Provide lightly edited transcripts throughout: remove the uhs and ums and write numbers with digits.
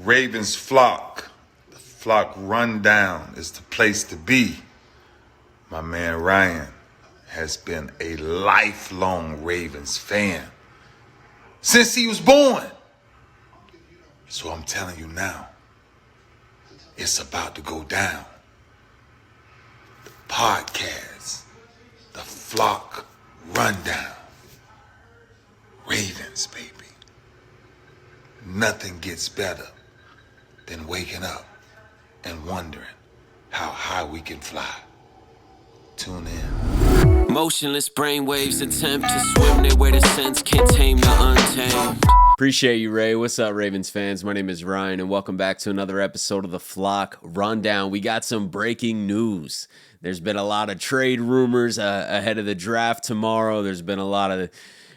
Ravens flock. The flock rundown is the place to be. My man Ryan has been a lifelong Ravens fan since he was born. So I'm telling you now, it's about to go down. The podcast, the flock rundown. Ravens, baby. Nothing gets better than waking up and wondering how high we can fly. Tune in. Motionless brainwaves attempt to swim their way to sense, can't tame the untamed. Appreciate you, Ray. What's up, Ravens fans? My name is Ryan, and welcome back to another episode of the Flock Rundown. We got some breaking news. There's been a lot of trade rumors ahead of the draft tomorrow. There's been a lot of,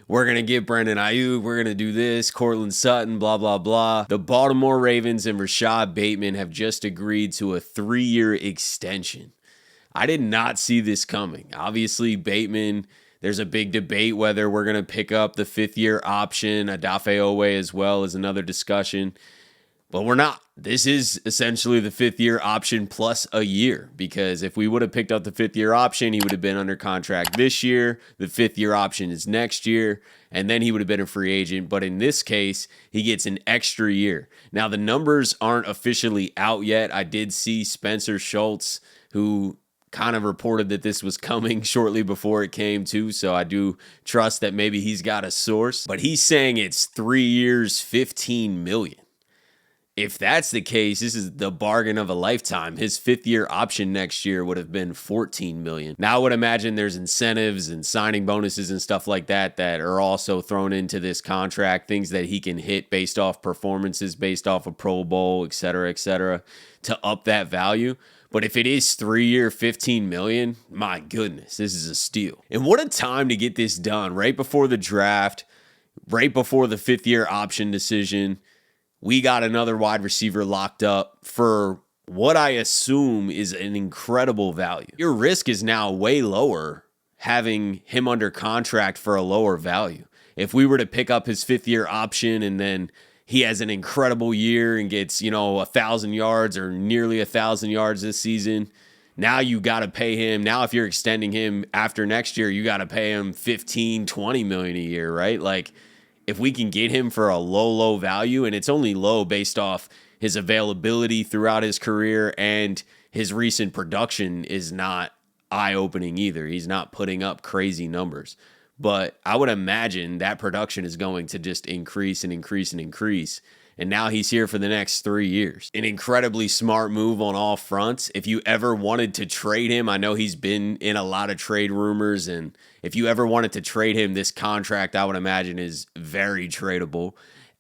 we're going to get Brandon Ayuk, we're going to do this, Cortland Sutton, blah, blah, blah. The Baltimore Ravens and Rashod Bateman have just agreed to a 3-year extension. I did not see this coming. Obviously, Bateman, there's a big debate whether we're going to pick up the 5th-year option. Adafe Owe as well is another discussion. But we're not. This is essentially the 5th-year option plus a year, because if we would have picked up the 5th-year option, he would have been under contract this year. The 5th-year option is next year, and then he would have been a free agent. But in this case, he gets an extra year. Now, the numbers aren't officially out yet. I did see Spencer Schultz, who kind of reported that this was coming shortly before it came too, so I do trust that maybe he's got a source. But he's saying it's 3 years, $15 million. If that's the case, this is the bargain of a lifetime. His 5th-year option next year would have been $14 million. Now, I would imagine there's incentives and signing bonuses and stuff like that that are also thrown into this contract, things that he can hit based off performances, based off a Pro Bowl, et cetera, to up that value. But if it is 3-year, $15 million, my goodness, this is a steal. And what a time to get this done, right before the draft, right before the 5th-year option decision. We got another wide receiver locked up for what I assume is an incredible value. Your risk is now way lower having him under contract for a lower value. If we were to pick up his 5th-year option and then he has an incredible year and gets, 1,000 yards or nearly 1,000 yards this season, now you got to pay him. Now, if you're extending him after next year, you got to pay him $15, $20 million a year, right? Like, if we can get him for a low value, and it's only low based off his availability throughout his career, and his recent production is not eye-opening either. He's not putting up crazy numbers. But I would imagine that production is going to just increase and increase and increase. And now he's here for the next 3 years. An incredibly smart move on all fronts. If you ever wanted to trade him, I know he's been in a lot of trade rumors, and if you ever wanted to trade him, this contract, I would imagine, is very tradable,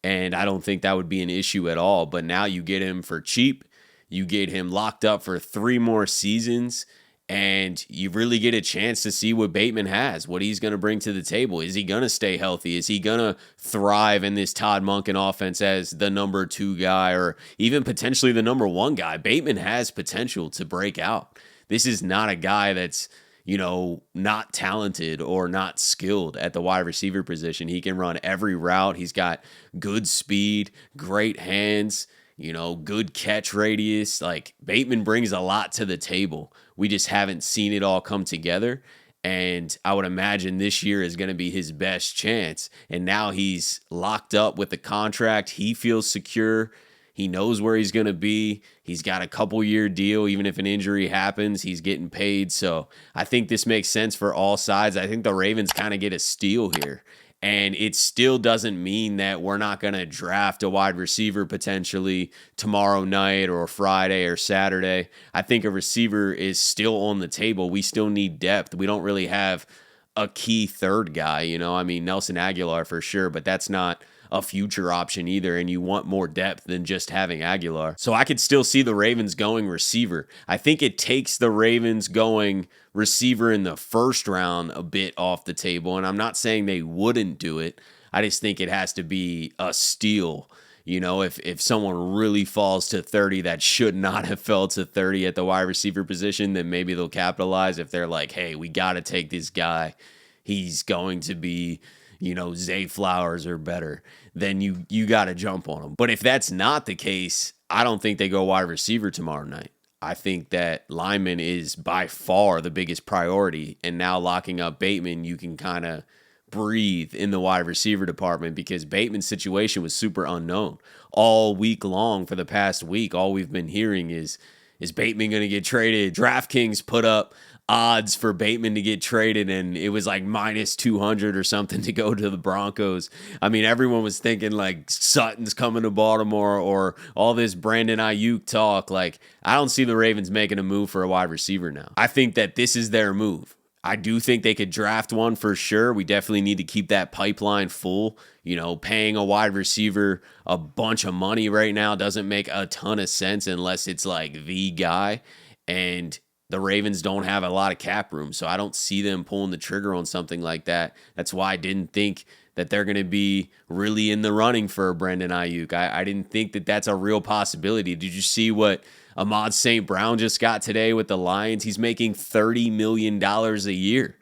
and I don't think that would be an issue at all. But now you get him for cheap. You get him locked up for 3 more seasons, and you really get a chance to see what Bateman has, what he's going to bring to the table. Is he going to stay healthy? Is he going to thrive in this Todd Monken offense as the number 2 guy, or even potentially the number 1 guy? Bateman has potential to break out. This is not a guy that's, not talented or not skilled at the wide receiver position. He can run every route. He's got good speed, great hands, good catch radius. Like, Bateman brings a lot to the table. We just haven't seen it all come together. And I would imagine this year is going to be his best chance. And now he's locked up with the contract. He feels secure. He knows where he's going to be. He's got a couple-year deal. Even if an injury happens, he's getting paid. So I think this makes sense for all sides. I think the Ravens kind of get a steal here. And it still doesn't mean that we're not going to draft a wide receiver potentially tomorrow night or Friday or Saturday. I think a receiver is still on the table. We still need depth. We don't really have a key third guy. Nelson Aguilar for sure, but that's not a future option either, and you want more depth than just having Aguilar. So I could still see the Ravens going receiver. I think it takes the Ravens going receiver in the first round a bit off the table, and I'm not saying they wouldn't do it. I just think it has to be a steal. If someone really falls to 30 that should not have fell to 30 at the wide receiver position, then maybe they'll capitalize. If they're like, hey, we got to take this guy, he's going to be Zay Flowers or better, then you got to jump on him. But if that's not the case, I don't think they go wide receiver tomorrow night. I think that lineman is by far the biggest priority. And now locking up Bateman, you can kind of breathe in the wide receiver department, because Bateman's situation was super unknown. All week long for the past week, all we've been hearing is Bateman going to get traded? DraftKings put up odds for Bateman to get traded, and it was like minus 200 or something to go to the Broncos. I mean, everyone was thinking like Sutton's coming to Baltimore, or all this Brandon Ayuk talk. Like, I don't see the Ravens making a move for a wide receiver now. I think that this is their move. I do think they could draft one for sure. We definitely need to keep that pipeline full. You know, paying a wide receiver a bunch of money right now doesn't make a ton of sense unless it's like the guy. And the Ravens don't have a lot of cap room, so I don't see them pulling the trigger on something like that. That's why I didn't think that they're going to be really in the running for Brandon Ayuk. I didn't think that that's a real possibility. Did you see what Ahmad St. Brown just got today with the Lions? He's making $30 million a year.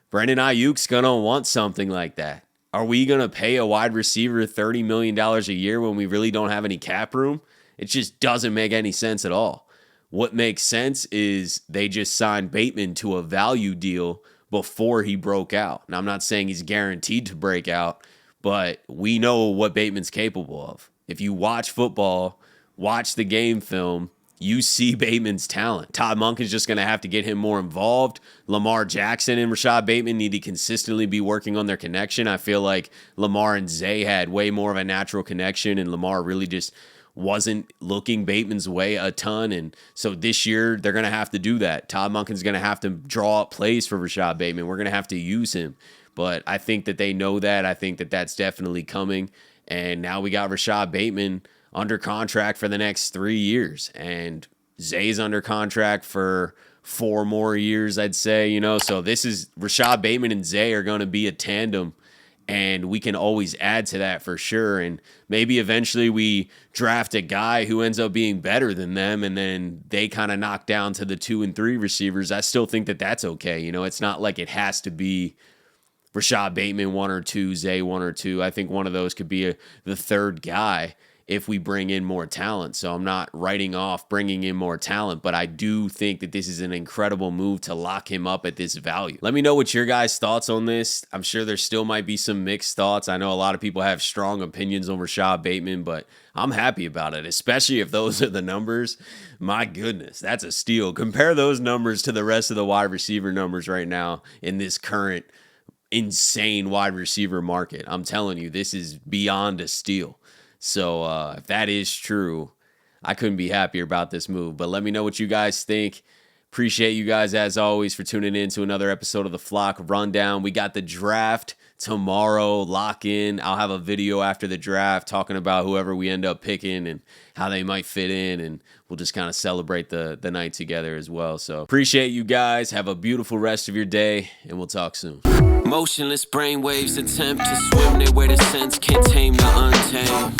Brandon Ayuk's going to want something like that. Are we going to pay a wide receiver $30 million a year when we really don't have any cap room? It just doesn't make any sense at all. What makes sense is they just signed Bateman to a value deal before he broke out. Now, I'm not saying he's guaranteed to break out, but we know what Bateman's capable of. If you watch football, watch the game film, you see Bateman's talent. Todd Monken's just going to have to get him more involved. Lamar Jackson and Rashod Bateman need to consistently be working on their connection. I feel like Lamar and Zay had way more of a natural connection, and Lamar really just wasn't looking Bateman's way a ton. And so this year, they're going to have to do that. Todd Monken's going to have to draw up plays for Rashod Bateman. We're going to have to use him. But I think that they know that. I think that that's definitely coming. And now we got Rashod Bateman under contract for the next 3 years. And Zay's under contract for 4 more years, I'd say. You know, so this is Rashod Bateman and Zay are going to be a tandem. And we can always add to that for sure. And maybe eventually we draft a guy who ends up being better than them, and then they kind of knock down to the 2 and 3 receivers. I still think that that's okay. You know, it's not like it has to be Rashod Bateman 1 or 2, Zay 1 or 2. I think one of those could be the third guy if we bring in more talent. So I'm not writing off bringing in more talent, but I do think that this is an incredible move to lock him up at this value. Let me know what your guys' thoughts on this. I'm sure there still might be some mixed thoughts. I know a lot of people have strong opinions on Rashod Bateman, but I'm happy about it, especially if those are the numbers. My goodness, that's a steal. Compare those numbers to the rest of the wide receiver numbers right now in this current insane wide receiver market. I'm telling you, this is beyond a steal. So if that is true, I couldn't be happier about this move. But let me know what you guys think. Appreciate you guys, as always, for tuning in to another episode of the Flock Rundown. We got the draft tomorrow. Lock in. I'll have a video after the draft talking about whoever we end up picking and how they might fit in. And we'll just kind of celebrate the night together as well. So appreciate you guys. Have a beautiful rest of your day, and we'll talk soon. Motionless brainwaves attempt to swim their way to sense, can't tame the untamed.